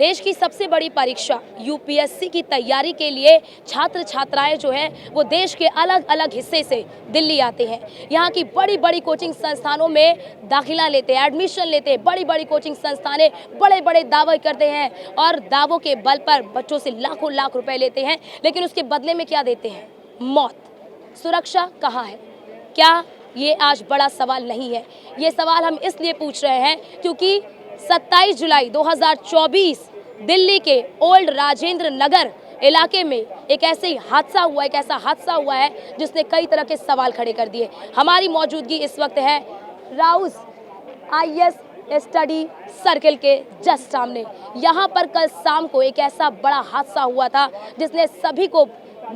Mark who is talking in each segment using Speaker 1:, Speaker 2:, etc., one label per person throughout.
Speaker 1: देश की सबसे बड़ी परीक्षा यूपीएससी की तैयारी के लिए छात्र छात्राएं जो है वो देश के अलग अलग हिस्से से दिल्ली आते हैं। यहाँ की बड़ी बड़ी कोचिंग संस्थानों में दाखिला लेते हैं, एडमिशन लेते हैं। बड़ी बड़ी कोचिंग संस्थानें बड़े बड़े दावे करते हैं और दावों के बल पर बच्चों से लाखों लाख रुपए लेते हैं, लेकिन उसके बदले में क्या देते हैं? मौत। सुरक्षा कहाँ है? क्या ये आज बड़ा सवाल नहीं है? ये सवाल हम इसलिए पूछ रहे हैं क्योंकि 27 जुलाई 2024 दिल्ली के ओल्ड राजेंद्र नगर इलाके में एक ऐसा हादसा हुआ है जिसने कई तरह के सवाल खड़े कर दिए। हमारी मौजूदगी इस वक्त है राउज आईएएस स्टडी सर्किल के जस्ट सामने। यहाँ पर कल शाम को एक ऐसा बड़ा हादसा हुआ था जिसने सभी को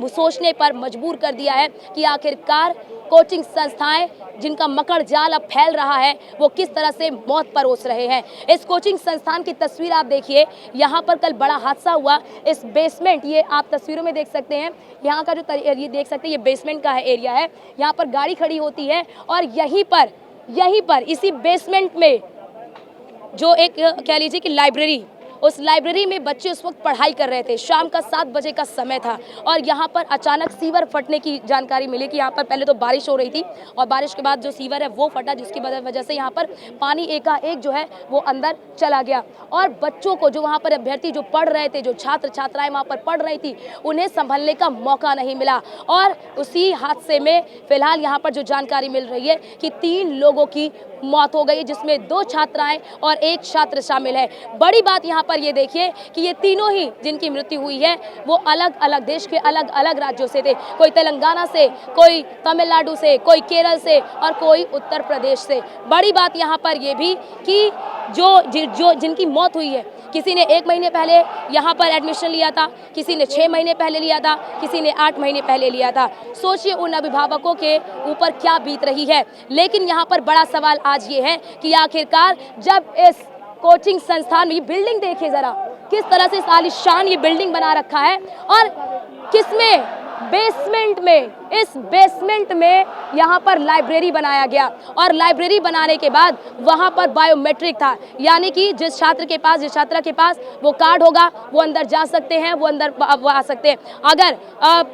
Speaker 1: सोचने पर मजबूर कर दिया है कि आखिरकार कोचिंग संस्थाएं जिनका मकड़ जाल अब फैल रहा है वो किस तरह से मौत परोस रहे हैं। इस कोचिंग संस्थान की तस्वीर आप देखिए। यहाँ पर कल बड़ा हादसा हुआ। इस बेसमेंट, ये आप तस्वीरों में देख सकते हैं, यहाँ का जो ये देख सकते हैं ये बेसमेंट का एरिया है। यहाँ पर गाड़ी खड़ी होती है और यहीं पर इसी बेसमेंट में जो एक कह लीजिए कि लाइब्रेरी, उस लाइब्रेरी में बच्चे उस वक्त पढ़ाई कर रहे थे। शाम का 7 बजे का समय था और यहाँ पर अचानक सीवर फटने की जानकारी मिली कि यहाँ पर पहले तो बारिश हो रही थी और बारिश के बाद जो सीवर है वो फटा, जिसकी वजह से यहाँ पर पानी एकाएक जो है वो अंदर चला गया और बच्चों को, जो वहाँ पर अभ्यर्थी जो पढ़ रहे थे, जो छात्र छात्राएं वहाँ पर पढ़ रही थी, उन्हें संभलने का मौका नहीं मिला। और उसी हादसे में फिलहाल यहाँ पर जो जानकारी मिल रही है कि 3 लोगों की मौत हो गई, जिसमें 2 छात्राएं और 1 छात्र शामिल है। बड़ी बात यहाँ पर ये देखिए कि ये तीनों ही जिनकी मृत्यु हुई है वो अलग अलग देश के अलग अलग राज्यों से थे। कोई तेलंगाना से, कोई तमिलनाडु से, कोई केरल से और कोई उत्तर प्रदेश से। बड़ी बात यहाँ पर ये भी कि जो जिनकी मौत हुई है, किसी ने 1 महीने पहले यहाँ पर एडमिशन लिया था, किसी ने 6 महीने पहले लिया था, किसी ने 8 महीने पहले लिया था। सोचिए उन अभिभावकों के ऊपर क्या बीत रही है। लेकिन यहाँ पर बड़ा सवाल आज ये है कि आखिरकार जब इस कोचिंग संस्थान में, बिल्डिंग देखिए जरा किस तरह से आलीशान ये बिल्डिंग बना रखा है और किसमें, इस बेसमेंट में यहाँ पर लाइब्रेरी बनाया गया और लाइब्रेरी बनाने के बाद वहाँ पर बायोमेट्रिक था, यानी कि जिस छात्रा के पास वो कार्ड होगा वो अंदर जा सकते हैं, वो अंदर आ सकते हैं। अगर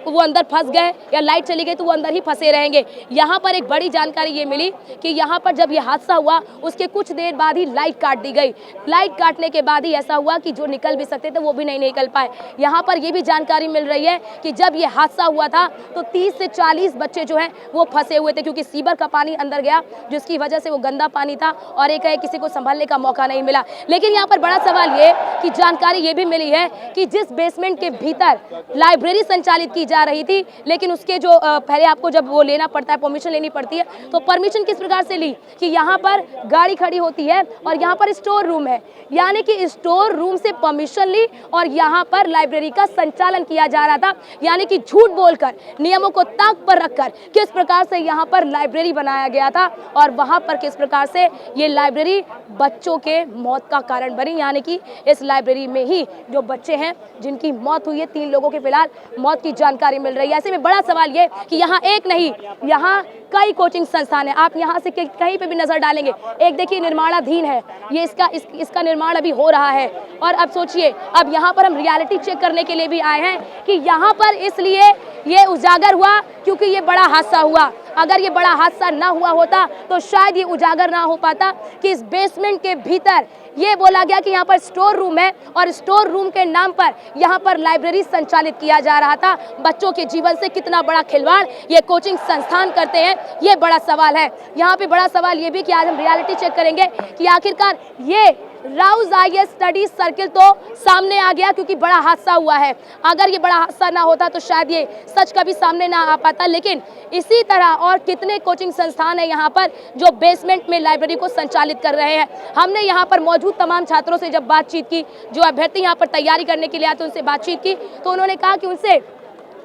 Speaker 1: वो अंदर फंस गए या लाइट चली गई तो वो अंदर ही फंसे रहेंगे। यहाँ पर एक बड़ी जानकारी ये मिली कि यहाँ पर जब ये हादसा हुआ उसके कुछ देर बाद ही लाइट काट दी गई। लाइट काटने के बाद ही ऐसा हुआ कि जो निकल भी सकते थे वो भी नहीं निकल पाए। यहाँ पर ये भी जानकारी मिल रही है कि जब ये हादसा हुआ था तो 30 से 40 बच्चे जो हैं वो फंसे हुए थे, क्योंकि सीवर का पानी अंदर गया जिसकी वजह से वो गंदा पानी था और एक किसी को संभालने का मौका नहीं मिला। लेकिन यहाँ पर बड़ा सवाल ये कि जानकारी ये भी मिली है कि जिस बेसमेंट के भीतर लाइब्रेरी संचालित की जा रही थी, लेकिन उसके जो पहले आपको जब वो लेना पड़ता है, परमिशन लेनी पड़ती है, तो परमिशन किस प्रकार से ली कि यहाँ पर गाड़ी खड़ी होती है और यहाँ पर स्टोर रूम है, यानी कि स्टोर रूम से परमिशन ली और यहाँ पर लाइब्रेरी का संचालन किया जा रहा था। यानी कि झूठ बोलकर, नियमों को ताक पर रखकर किस प्रकार से यहाँ पर लाइब्रेरी बनाया गया था और वहाँ पर किस प्रकार से ये लाइब्रेरी बच्चों के मौत का कारण बनी। यानी कि इस लाइब्रेरी में ही जो बच्चे हैं जिनकी मौत हुई है, 3 लोगों की फिलहाल मौत की जानकारी मिल रही है। ऐसे में बड़ा सवाल ये कि यहाँ एक नहीं, यहाँ कई कोचिंग संस्थान है। आप यहाँ से कहीं पे भी नजर डालेंगे, एक देखिए निर्माणाधीन है, ये इसका निर्माण अभी हो रहा है। और अब सोचिए, अब यहाँ पर हम रियलिटी चेक करने के लिए भी आए हैं कि यहाँ पर इसलिए ये उजागर हुआ क्योंकि ये बड़ा हादसा हुआ। अगर ये बड़ा हादसा ना हुआ होता तो शायद ये उजागर ना हो पाता कि इस बेसमेंट के भीतर ये बोला गया कि यहाँ पर स्टोर रूम है और स्टोर रूम के नाम पर यहाँ पर लाइब्रेरी संचालित किया जा रहा था। बच्चों के जीवन से कितना बड़ा खिलवाड़ ये कोचिंग संस्थान करते हैं, ये बड़ा सवाल है। यहाँ पे बड़ा सवाल ये भी कि आज हम रियलिटी चेक करेंगे कि आखिरकार ये राउज आईएएस स्टडी सर्किल तो सामने आ गया क्योंकि बड़ा हादसा हुआ है। अगर ये बड़ा हादसा ना होता तो शायद ये सच कभी सामने ना आ पाता। लेकिन इसी तरह और कितने कोचिंग संस्थान है यहाँ पर जो बेसमेंट में लाइब्रेरी को संचालित कर रहे हैं। हमने यहाँ पर मौजूद तमाम छात्रों से जब बातचीत की, जो अभ्यर्थी यहाँ पर तैयारी करने के लिए आते उनसे बातचीत की, तो उन्होंने कहा कि उनसे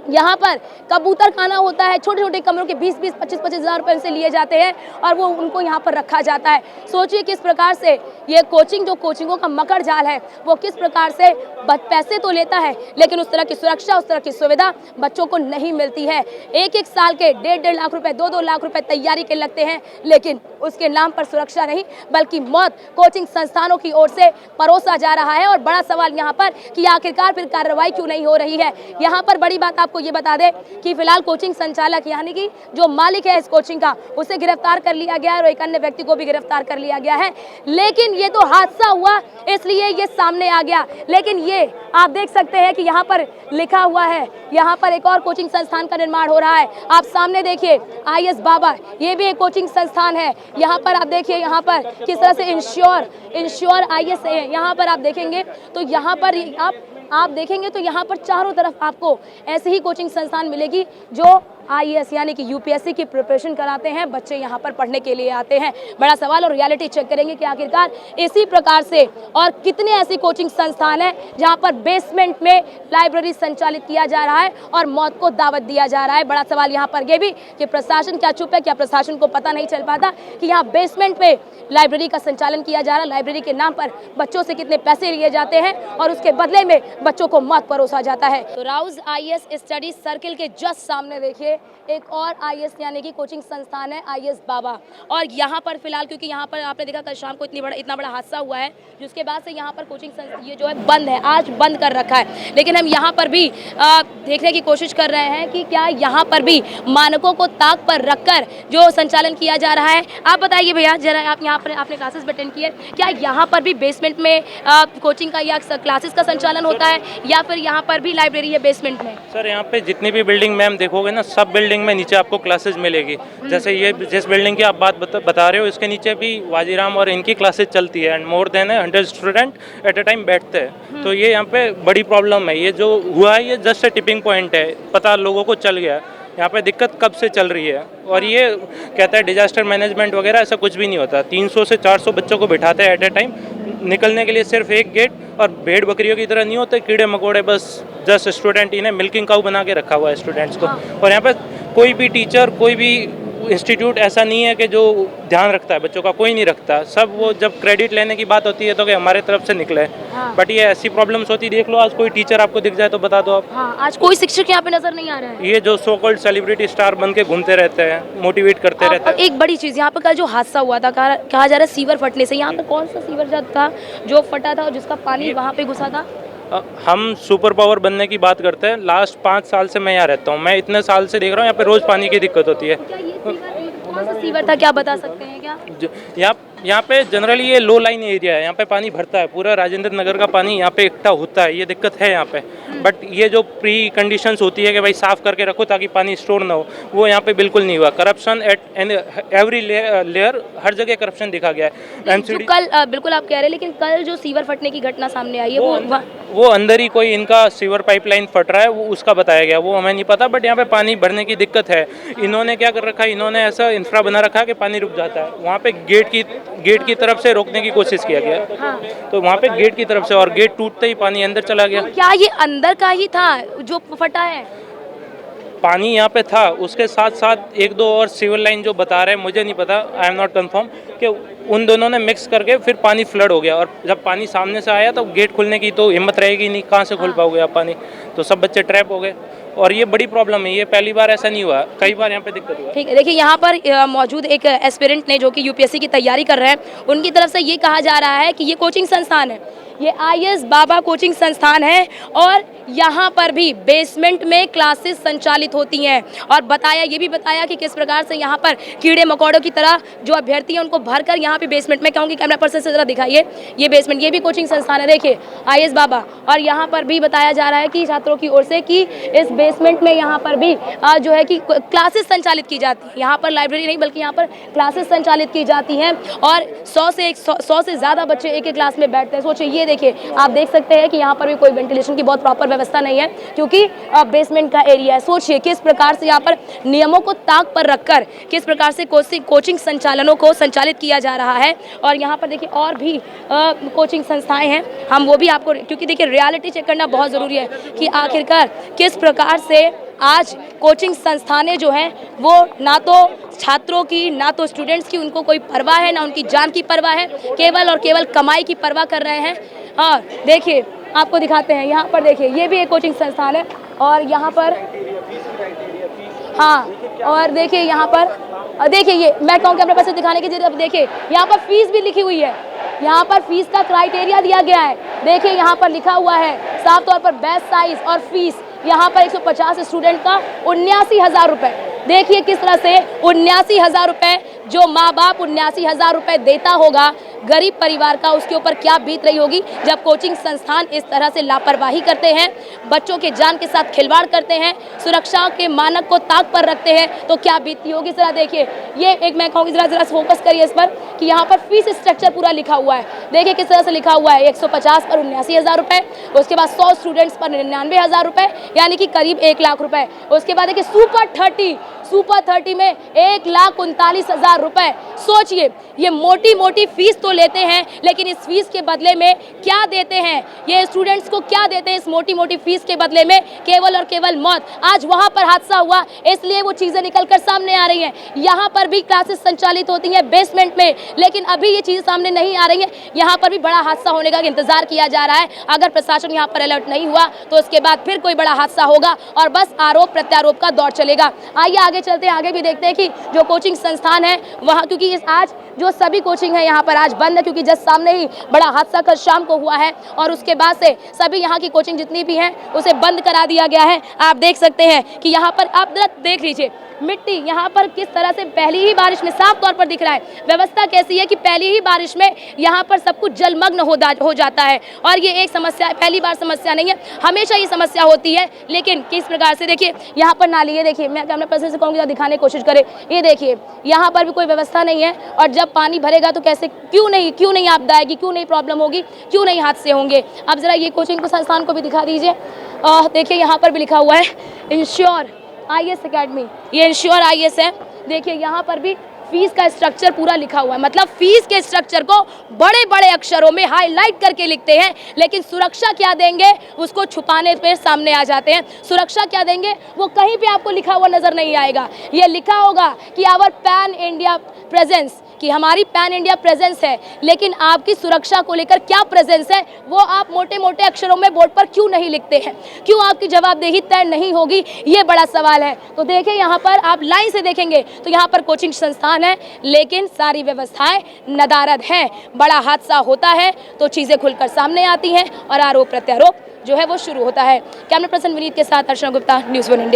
Speaker 1: यहाँ पर कबूतर खाना होता है, छोटे छोटे कमरों के 20-20, 25-25 हज़ार रुपये उनसे लिए जाते हैं और वो उनको यहाँ पर रखा जाता है। सोचिए किस प्रकार से ये कोचिंग, जो कोचिंगों का मकर जाल है, वो किस प्रकार से पैसे तो लेता है लेकिन उस तरह की सुरक्षा, उस तरह की सुविधा बच्चों को नहीं मिलती है। एक एक साल के 1.5 लाख रुपए, 2-2 लाख रुपए तैयारी के लगते हैं, लेकिन उसके नाम पर सुरक्षा नहीं बल्कि मौत कोचिंग संस्थानों की ओर से परोसा जा रहा है। और बड़ा सवाल यहाँ पर कि आखिरकार फिर कार्रवाई क्यों नहीं हो रही है। यहाँ पर बड़ी बात आपको ये बता दें कि फिलहाल कोचिंग संचालक यानी कि जो मालिक है इस कोचिंग का, उसे गिरफ्तार कर लिया गया है और एक अन्य व्यक्ति को भी गिरफ्तार कर लिया गया है। लेकिन ये तो हादसा हुआ इसलिए ये सामने आ गया, लेकिन ये आप देख सकते हैं कि यहाँ पर लिखा हुआ है, यहाँ पर एक और कोचिंग संस्थान का निर्माण हो रहा है। आप सामने देखिए IS बाबा, ये भी एक कोचिंग संस्थान है। यहाँ पर आप देखिए यहाँ पर किस तरह से इंश्योर IS है। यहाँ पर आप देखेंगे तो यहाँ पर आप देखेंगे तो यहाँ पर चारों तरफ आपको ऐसी ही कोचिंग संस्थान मिलेगी जो IAS यानी कि UPSC की प्रिपरेशन कराते हैं। बच्चे यहाँ पर पढ़ने के लिए आते हैं। बड़ा सवाल और रियलिटी चेक करेंगे कि आखिरकार इसी प्रकार से और कितने ऐसी कोचिंग संस्थान हैं जहाँ पर बेसमेंट में लाइब्रेरी संचालित किया जा रहा है और मौत को दावत दिया जा रहा है। बड़ा सवाल यहाँ पर यह भी कि प्रशासन क्या चुप है, क्या प्रशासन को पता नहीं चल पाता कि यहाँ बेसमेंट में लाइब्रेरी का संचालन किया जा रहा है। लाइब्रेरी के नाम पर बच्चों से कितने पैसे लिए जाते हैं और उसके बदले में बच्चों को मौत परोसा जाता है। तो राउज IAS स्टडी सर्किल के जस्ट सामने देखिए एक और IAS यानी कि कोचिंग संस्थान है IS बाबा। और यहाँ पर फिलहाल क्योंकि यहाँ पर आपने देखा कल शाम को इतना बड़ा हादसा हुआ है, जिसके बाद से यहाँ पर कोचिंग ये जो है बंद है, आज बंद कर रखा है। लेकिन हम यहाँ पर भी देखने की कोशिश कर रहे हैं कि क्या यहाँ पर भी मानकों को ताक पर रखकर जो संचालन किया जा रहा है। आप बताइए भैया जरा, आप यहाँ पर आपने क्लासेस भी अटेंड किए, क्या यहाँ पर भी बेसमेंट में कोचिंग का या क्लासेस का संचालन होता है या फिर यहाँ पर भी लाइब्रेरी है बेसमेंट में?
Speaker 2: सर यहाँ पे जितनी भी बिल्डिंग मैम देखोगे ना, सब बिल्डिंग में नीचे आपको क्लासेस मिलेगी। जैसे ये जिस बिल्डिंग की आप बात बता रहे हो, इसके नीचे भी वाजीराम और इनकी क्लासेस चलती है and more than 100 student at A time बैठते हैं। तो ये यहाँ पे बड़ी प्रॉब्लम है। ये जो हुआ है ये जस्ट ए टिपिंग पॉइंट है, पता लोगों को चल गया। यहाँ पे दिक्कत कब से चल रही है और ये कहता है डिजास्टर मैनेजमेंट वगैरह, ऐसा कुछ भी नहीं होता। 300 से 400 बच्चों को बिठाते हैं एट ए टाइम, निकलने के लिए सिर्फ एक गेट, और भेड़ बकरियों की तरह नहीं होते कीड़े मकोड़े, बस जस्ट स्टूडेंट इन्हें मिल्किंग काउ बना के रखा हुआ है स्टूडेंट्स को। और यहाँ पे कोई भी टीचर, कोई भी इंस्टीट्यूट ऐसा नहीं है कि जो ध्यान रखता है बच्चों का, कोई नहीं रखता। सब वो जब क्रेडिट लेने की बात होती है तो कि हमारे तरफ से निकले। बट ये ऐसी प्रॉब्लम्स होती, देख लो आज कोई टीचर आपको दिख जाए तो बता दो आप।
Speaker 1: आज कोई शिक्षक यहाँ पे नजर नहीं आ रहा है।
Speaker 2: ये जो सो कॉल्ड सेलिब्रिटी स्टार बन के घूमते रहते हैं, मोटिवेट करते रहते हैं।
Speaker 1: एक बड़ी चीज़ यहाँ पर कल जो हादसा हुआ था, कहा जा रहा है सीवर फटने से। यहाँ पर कौन सा सीवर था जो फटा था और जिसका पानी वहाँ पे घुसा था?
Speaker 2: हम सुपर पावर बनने की बात करते हैं। लास्ट 5 साल से मैं यहाँ रहता हूँ, मैं इतने साल से देख रहा हूँ यहाँ पे रोज पानी की दिक्कत होती है।
Speaker 1: क्या ये कौन सा सीवर था, क्या बता सकते हैं क्या?
Speaker 2: यहाँ पे जनरली ये लो लाइन एरिया है, यहाँ पे पानी भरता है, पूरा राजेंद्र नगर का पानी यहाँ पे इकट्ठा होता है, ये दिक्कत है यहाँ पे। बट ये जो प्री कंडीशंस होती है कि भाई साफ करके रखो ताकि पानी स्टोर ना हो, वो यहाँ पे बिल्कुल नहीं हुआ। करप्शन एट एवरी लेयर, हर जगह करप्शन दिखा गया है।
Speaker 1: कल बिल्कुल आप कह रहे हैं, लेकिन कल जो सीवर फटने की घटना सामने आई है
Speaker 2: वो अंदर ही कोई इनका सीवर पाइपलाइन फट रहा है, वो उसका बताया गया, वो हमें नहीं पता। बट यहाँ पे पानी भरने की दिक्कत है। इन्होंने क्या कर रखा है, इन्होंने ऐसा इंफ्रा बना रखा है कि पानी रुक जाता है। वहाँ पे गेट की तरफ से रोकने की कोशिश किया गया।
Speaker 1: हाँ।
Speaker 2: तो वहाँ पे गेट की तरफ से, और गेट टूटते ही पानी अंदर चला गया।
Speaker 1: तो क्या ये अंदर का ही था जो फटा है?
Speaker 2: पानी यहाँ पे था, उसके साथ साथ 1-2 और सिविल लाइन जो बता रहे हैं, मुझे नहीं पता, आई एम नॉट कंफर्म, कि उन दोनों ने मिक्स करके फिर पानी फ्लड हो गया। और जब पानी सामने से आया तो गेट खुलने की तो हिम्मत रहेगी नहीं, कहाँ से खुल पाओगे आप पानी। तो सब बच्चे ट्रैप हो गए और ये बड़ी प्रॉब्लम है। ये पहली बार ऐसा नहीं हुआ, कई बार यहाँ पे दिक्कत हुआ।
Speaker 1: ठीक है, देखिए यहाँ पर मौजूद एक एस्पिरेंट ने जो कि UPSC की तैयारी कर रहे हैं, उनकी तरफ से ये कहा जा रहा है कि ये कोचिंग संस्थान है, ये IS बाबा कोचिंग संस्थान है और यहाँ पर भी बेसमेंट में क्लासेस संचालित होती हैं। और ये भी बताया कि किस प्रकार से यहाँ पर कीड़े मकोड़ों की तरह जो अभ्यर्थी हैं उनको भरकर यहाँ पे बेसमेंट में, कहूँगी कैमरा पर्सन से ज़रा दिखाइए, ये बेसमेंट, ये भी कोचिंग संस्थान है, देखिए IS बाबा। और यहाँ पर भी बताया जा रहा है कि छात्रों की ओर से कि इस बेसमेंट में यहाँ पर भी जो है कि क्लासेस संचालित की जाती है। यहाँ पर लाइब्रेरी नहीं बल्कि यहाँ पर क्लासेस संचालित की जाती हैं और 100 से ज़्यादा बच्चे एक क्लास में बैठते हैं। सोचिए, ये देखिए आप देख सकते हैं कि यहाँ पर भी कोई वेंटिलेशन की बहुत प्रॉपर व्यवस्था नहीं है क्योंकि बेसमेंट का एरिया है। सोचिए किस प्रकार से यहाँ पर नियमों को ताक पर रखकर किस प्रकार से कोचिंग संचालनों को संचालित किया जा रहा है। और यहाँ पर देखिए और भी कोचिंग संस्थाएं हैं, हम वो भी आपको, क्योंकि देखिए रियलिटी चेक करना बहुत ज़रूरी है कि आखिरकार किस प्रकार से आज कोचिंग संस्थानें जो हैं वो ना तो छात्रों की ना तो स्टूडेंट्स की उनको कोई परवाह है, ना उनकी जान की परवाह है, केवल और केवल कमाई की परवाह कर रहे हैं। और देखिए आपको दिखाते हैं, यहाँ पर देखिए ये भी एक कोचिंग संस्थान है और यहाँ पर हाँ, और देखिए यहाँ पर देखिए ये मैं कहूँगी अपने पास दिखाने की जरूरत। अब देखिए यहाँ पर फीस भी लिखी हुई है, यहाँ पर फीस का क्राइटेरिया दिया गया है। देखिए यहाँ पर लिखा हुआ है साफ तौर पर बैच साइज और फीस यहाँ पर 150 स्टूडेंट का 79,000 रुपये। देखिए किस तरह से 79,000 रुपये, जो माँ बाप 79,000 रुपये देता होगा गरीब परिवार का, उसके ऊपर क्या बीत रही होगी जब कोचिंग संस्थान इस तरह से लापरवाही करते हैं, बच्चों के जान के साथ खिलवाड़ करते हैं, सुरक्षा के मानक को ताक पर रखते हैं, तो क्या बीतती होगी। जरा देखिए ये एक मैं कहूँगी जरा फोकस करिए इस पर कि यहाँ पर फीस स्ट्रक्चर पूरा लिखा हुआ है। देखिए किस तरह से लिखा हुआ है 150 पर 79,000 रुपये, उसके बाद 100 स्टूडेंट्स पर 99,000 रुपये, यानी कि करीब 1 लाख रुपए। उसके बाद देखिए सुपर 30 में 1,39,000 रुपए। सोचिए ये मोटी मोटी फीस तो लेते हैं, लेकिन इस फीस के बदले में क्या देते हैं, ये स्टूडेंट्स को क्या देते हैं इस मोटी मोटी फीस के बदले में, केवल और केवल मौत। आज वहां पर हादसा हुआ इसलिए वो चीजें निकलकर सामने आ रही हैं। यहाँ पर भी क्लासेस संचालित होती हैं बेसमेंट में, लेकिन अभी ये चीजें सामने नहीं आ रही हैं। यहाँ पर भी बड़ा हादसा होने का इंतजार किया जा रहा है। अगर प्रशासन यहाँ पर अलर्ट नहीं हुआ तो उसके बाद फिर कोई बड़ा हादसा होगा और बस आरोप प्रत्यारोप का दौर चलेगा। आइए आगे चलते हैं, आगे भी देखते हैं कि जो कोचिंग संस्थान है वहाँ, क्योंकि आज जो सभी कोचिंग है यहाँ पर आज बंद है, क्योंकि जस्ट सामने ही बड़ा हादसा कल शाम को हुआ है और उसके बाद से सभी यहाँ की कोचिंग जितनी भी हैं उसे बंद करा दिया गया है। आप देख सकते हैं कि यहाँ पर आप देख लीजिए मिट्टी यहाँ पर किस तरह से पहली ही बारिश में साफ तौर पर दिख रहा है। व्यवस्था कैसी है कि पहली ही बारिश में यहाँ पर सब कुछ जलमग्न हो जाता है और ये एक समस्या, पहली बार समस्या नहीं है, हमेशा ये समस्या होती है। लेकिन किस प्रकार से देखिए यहाँ पर नाली है, देखिए मैं कैमरा पर्सन से कहूँगी दिखाने की कोशिश करें, ये देखिए यहाँ पर भी कोई व्यवस्था नहीं है और जब पानी भरेगा तो कैसे, क्यों नहीं आपदा आएगी, क्यों नहीं प्रॉब्लम होगी, क्यों नहीं हादसे होंगे। अब जरा ये कोचिंग को संस्थान को भी दिखा दीजिए। देखिए यहाँ पर भी लिखा हुआ है इंश्योर IAS अकेडमी, ये इंश्योर IAS है। देखिए यहाँ पर भी फीस का स्ट्रक्चर पूरा लिखा हुआ है, मतलब फीस के स्ट्रक्चर को बड़े बड़े अक्षरों में हाईलाइट करके लिखते हैं, लेकिन सुरक्षा क्या देंगे उसको छुपाने पे सामने आ जाते हैं। सुरक्षा क्या देंगे वो कहीं पे आपको लिखा हुआ नजर नहीं आएगा। ये लिखा होगा कि आवर पैन इंडिया प्रेजेंस, कि हमारी पैन इंडिया प्रेजेंस है, लेकिन आपकी सुरक्षा को लेकर क्या प्रेजेंस है वो आप मोटे मोटे अक्षरों में बोर्ड पर क्यों नहीं लिखते हैं, क्यों आपकी जवाबदेही तय नहीं होगी, ये बड़ा सवाल है। तो देखिए यहाँ पर आप लाइन से देखेंगे तो यहाँ पर कोचिंग संस्थान है, लेकिन सारी व्यवस्थाएं नदारद हैं। बड़ा हादसा होता है तो चीज़ें खुलकर सामने आती हैं और आरोप प्रत्यारोप जो है वो शुरू होता है। कैमरा पर्सन विनीत के साथ अर्चना गुप्ता, न्यूज़ 1 इंडिया।